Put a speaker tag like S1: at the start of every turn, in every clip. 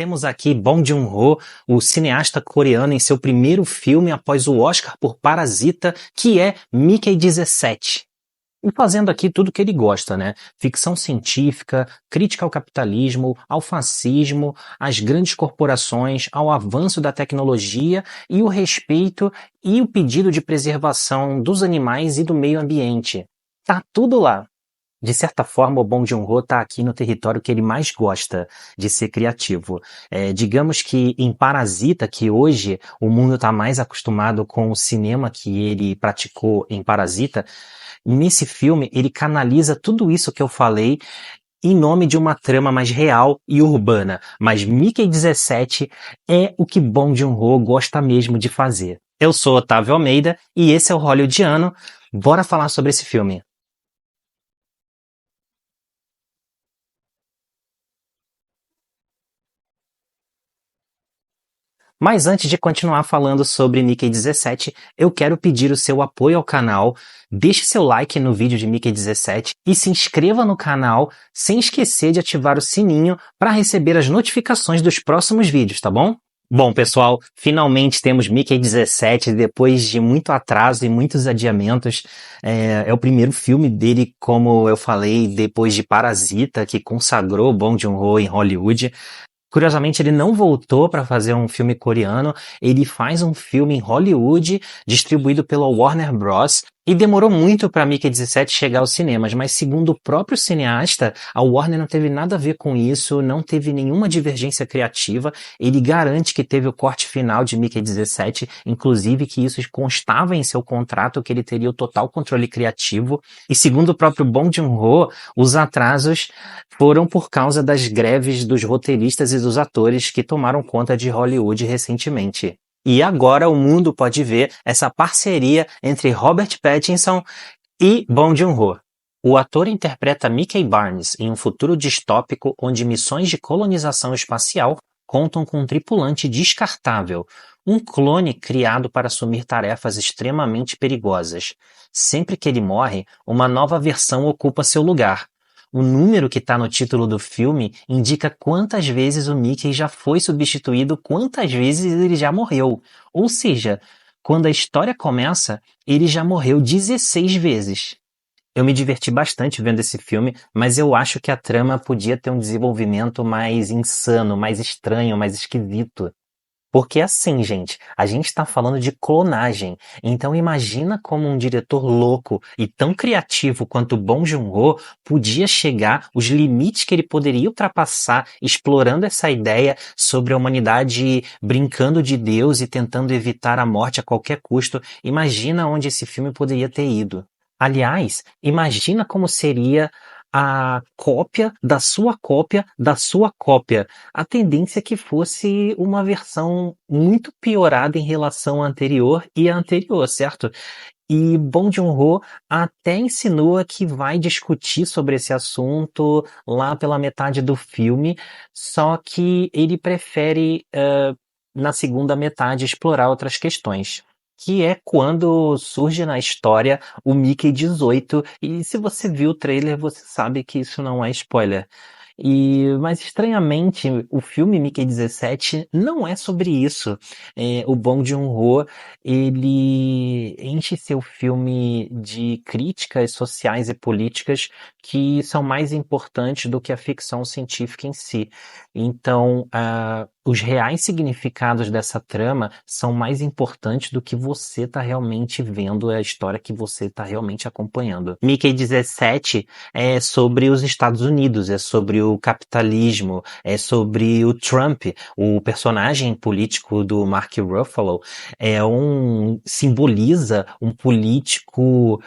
S1: Temos aqui Bong Joon-ho, o cineasta coreano em seu primeiro filme após o Oscar por Parasita, que é Mickey 17. E fazendo aqui tudo que ele gosta, né? Ficção científica, crítica ao capitalismo, ao fascismo, às grandes corporações, ao avanço da tecnologia e o respeito e o pedido de preservação dos animais e do meio ambiente. Tá tudo lá. De certa forma, o Bong Joon-ho está aqui no território que ele mais gosta de ser criativo. Digamos que em Parasita, que hoje o mundo está mais acostumado com o cinema que ele praticou em Parasita, nesse filme ele canaliza tudo isso que eu falei em nome de uma trama mais real e urbana. Mas Mickey 17 é o que Bong Joon-ho gosta mesmo de fazer. Eu sou Otávio Almeida e esse é o Hollywoodiano. Bora falar sobre esse filme. Mas antes de continuar falando sobre Mickey 17, eu quero pedir o seu apoio ao canal, deixe seu like no vídeo de Mickey 17 e se inscreva no canal sem esquecer de ativar o sininho para receber as notificações dos próximos vídeos, tá bom? Bom, pessoal, finalmente temos Mickey 17 depois de muito atraso e muitos adiamentos. É o primeiro filme dele, como eu falei, depois de Parasita, que consagrou Bong Joon-ho em Hollywood. Curiosamente, ele não voltou para fazer um filme coreano, ele faz um filme em Hollywood, distribuído pela Warner Bros. E demorou muito para Mickey 17 chegar aos cinemas, mas segundo o próprio cineasta, a Warner não teve nada a ver com isso, não teve nenhuma divergência criativa. Ele garante que teve o corte final de Mickey 17, inclusive que isso constava em seu contrato, que ele teria o total controle criativo. E segundo o próprio Bong Joon-ho, os atrasos foram por causa das greves dos roteiristas e dos atores que tomaram conta de Hollywood recentemente. E agora o mundo pode ver essa parceria entre Robert Pattinson e Bong Joon-ho. O ator interpreta Mickey Barnes em um futuro distópico onde missões de colonização espacial contam com um tripulante descartável, um clone criado para assumir tarefas extremamente perigosas. Sempre que ele morre, uma nova versão ocupa seu lugar. O número que está no título do filme indica quantas vezes o Mickey já foi substituído, quantas vezes ele já morreu. Ou seja, quando a história começa, ele já morreu 16 vezes. Eu me diverti bastante vendo esse filme, mas eu acho que a trama podia ter um desenvolvimento mais insano, mais estranho, mais esquisito. Porque assim, gente, a gente está falando de clonagem, então imagina como um diretor louco e tão criativo quanto Bong Joon-ho podia chegar, os limites que ele poderia ultrapassar explorando essa ideia sobre a humanidade brincando de Deus e tentando evitar a morte a qualquer custo. Imagina onde esse filme poderia ter ido. Aliás, imagina como seria a cópia da sua cópia da sua cópia. A tendência é que fosse uma versão muito piorada em relação à anterior e à anterior, certo? E Bong Joon-ho até insinua que vai discutir sobre esse assunto lá pela metade do filme, só que ele prefere, na segunda metade, explorar outras questões. Que é quando surge na história o Mickey 18, e se você viu o trailer, você sabe que isso não é spoiler. Mas estranhamente, o filme Mickey 17 não é sobre isso. O Bong Joon-ho, ele enche seu filme de críticas sociais e políticas que são mais importantes do que a ficção científica em si. Então, os reais significados dessa trama são mais importantes do que você tá realmente vendo a história que você tá realmente acompanhando. Mickey 17 é sobre os Estados Unidos, é sobre o capitalismo, é sobre o Trump, o personagem político do Mark Ruffalo, simboliza um político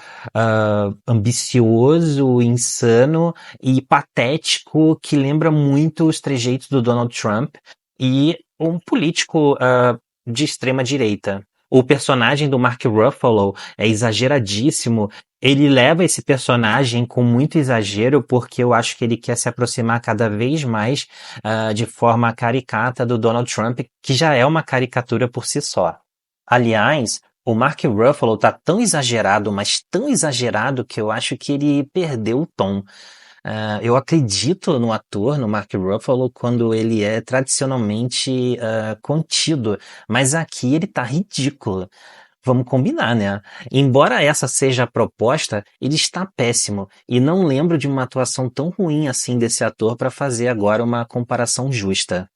S1: ambicioso, insano e patético que lembra muito os trejeitos do Donald Trump e um político de extrema direita. O personagem do Mark Ruffalo é exageradíssimo. Ele leva esse personagem com muito exagero porque eu acho que ele quer se aproximar cada vez mais de forma caricata do Donald Trump, que já é uma caricatura por si só. Aliás, o Mark Ruffalo tá tão exagerado, mas tão exagerado que eu acho que ele perdeu o tom. Eu acredito no ator, no Mark Ruffalo, quando ele é tradicionalmente contido, mas aqui ele tá ridículo. Vamos combinar, né? Embora essa seja a proposta, ele está péssimo e não lembro de uma atuação tão ruim assim desse ator para fazer agora uma comparação justa.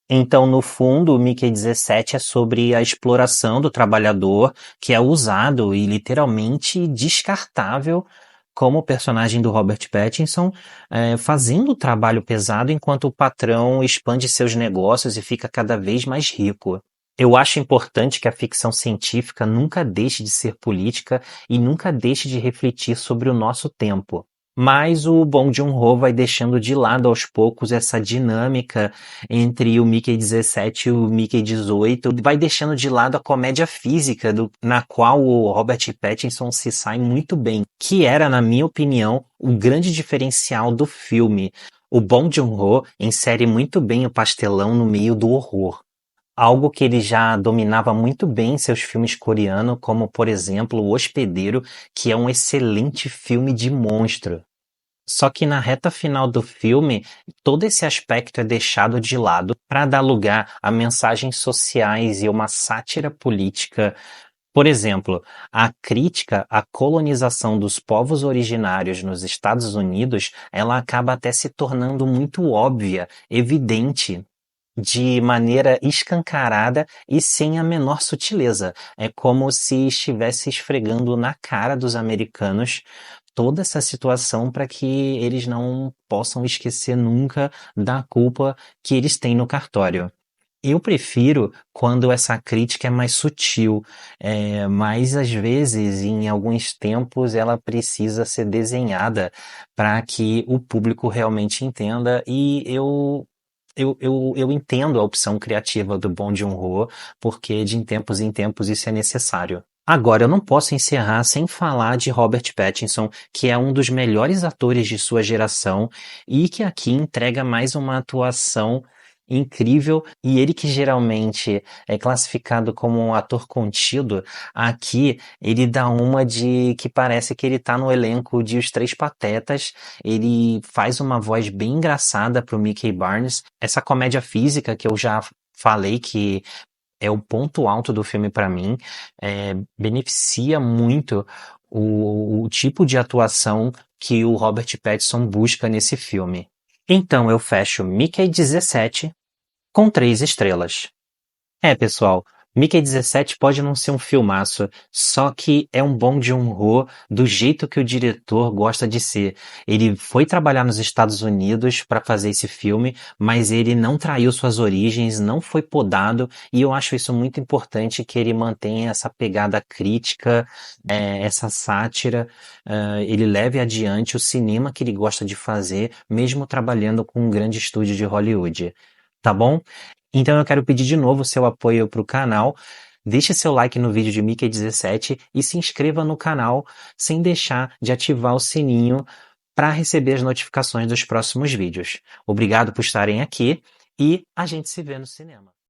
S1: Então, no fundo, o Mickey 17 é sobre a exploração do trabalhador, que é usado e literalmente descartável como o personagem do Robert Pattinson, fazendo o trabalho pesado enquanto o patrão expande seus negócios e fica cada vez mais rico. Eu acho importante que a ficção científica nunca deixe de ser política e nunca deixe de refletir sobre o nosso tempo. Mas o Bong Joon-ho vai deixando de lado aos poucos essa dinâmica entre o Mickey 17 e o Mickey 18, vai deixando de lado a comédia física na qual o Robert Pattinson se sai muito bem, que era, na minha opinião, o grande diferencial do filme. O Bong Joon-ho insere muito bem o pastelão no meio do horror. Algo que ele já dominava muito bem em seus filmes coreanos, como por exemplo O Hospedeiro, que é um excelente filme de monstro. Só que na reta final do filme, todo esse aspecto é deixado de lado para dar lugar a mensagens sociais e uma sátira política. Por exemplo, a crítica à colonização dos povos originários nos Estados Unidos, ela acaba até se tornando muito óbvia, evidente, de maneira escancarada e sem a menor sutileza. É como se estivesse esfregando na cara dos americanos toda essa situação para que eles não possam esquecer nunca da culpa que eles têm no cartório. Eu prefiro quando essa crítica é mais sutil, mas às vezes, em alguns tempos, ela precisa ser desenhada para que o público realmente entenda, e eu entendo a opção criativa do Bong Joon-ho, porque de tempos em tempos isso é necessário. Agora, eu não posso encerrar sem falar de Robert Pattinson, que é um dos melhores atores de sua geração e que aqui entrega mais uma atuação incrível, e ele que geralmente é classificado como um ator contido, aqui ele dá uma de que parece que ele tá no elenco de Os Três Patetas. Ele faz uma voz bem engraçada pro Mickey Barnes. Essa comédia física que eu já falei que é o ponto alto do filme para mim, beneficia muito o tipo de atuação que o Robert Pattinson busca nesse filme. Então eu fecho Mickey 17 com 3 estrelas. Pessoal, Mickey 17 pode não ser um filmaço, só que é um Bong Joon-ho do jeito que o diretor gosta de ser. Ele foi trabalhar nos Estados Unidos para fazer esse filme, mas ele não traiu suas origens, não foi podado, e eu acho isso muito importante, que ele mantenha essa pegada crítica, essa sátira, ele leve adiante o cinema que ele gosta de fazer, mesmo trabalhando com um grande estúdio de Hollywood. Tá bom? Então eu quero pedir de novo o seu apoio para o canal. Deixe seu like no vídeo de Mickey 17 e se inscreva no canal sem deixar de ativar o sininho para receber as notificações dos próximos vídeos. Obrigado por estarem aqui e a gente se vê no cinema.